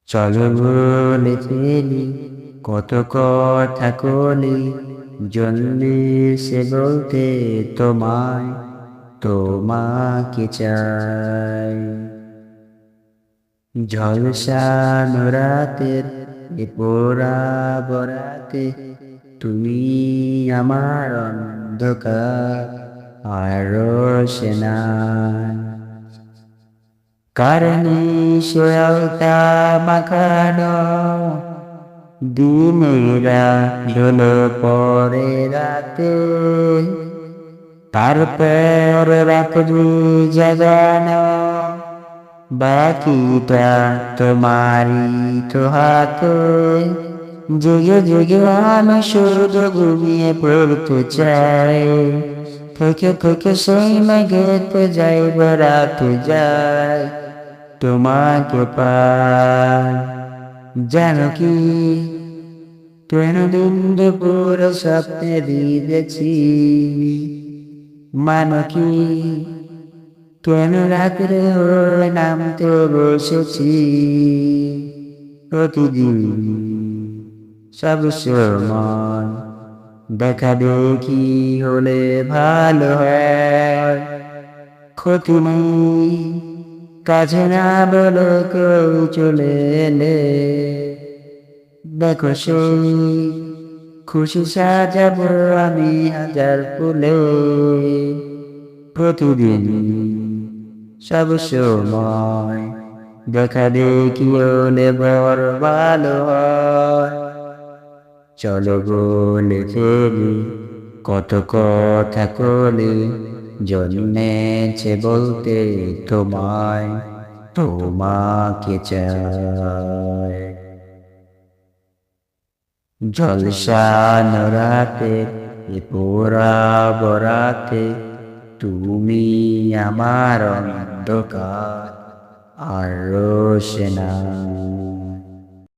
চলো বলে ফেলি কত কথা কলি, জন্যে সে বলতে তোমায় তোমাকে চাই। ঝলসানো রাতের এ পোড়া বরাতে তুমি আমার অন্ধকার আর রোশনাই। কারণে সয়ালতা মাখানো দিনেরা ঢলো পরে রাতে, তারপর রাখবি জাগানো বাকিটা তোমারই তো হাতে। জেগে জেগে আমি শুধু ঘুমিয়ে পড়তে চাই, থেকে থেকে সেই মেঘেতে যাই বেড়াতে যাই তোমাকে পাই। জানো কি কেন দিন দুপুর স্বপ্নে দিয়েছি, মানো কি কেন রাত্রে ওর নামতে বসেছি। প্রতিদিন সব সময় দেখা দেখি হলে ভালো হয়, ক্ষতি নেই কাছে না বলে কেউ চলে এলে। দেখো সেই খুশি সাজাবো আমি হাজার ফুলে। প্রতিদিন সব সময় দেখা দেখি হলে বড় ভালো হয়। চলো বলে ফেলি কত কথা কলি, জন্মেছে বলতে তোমায় তোমাকে চাই। ঝলসানো রাতে এ পোড়া বরাতে তুমি আমার অন্ধকার আর রোশনাই।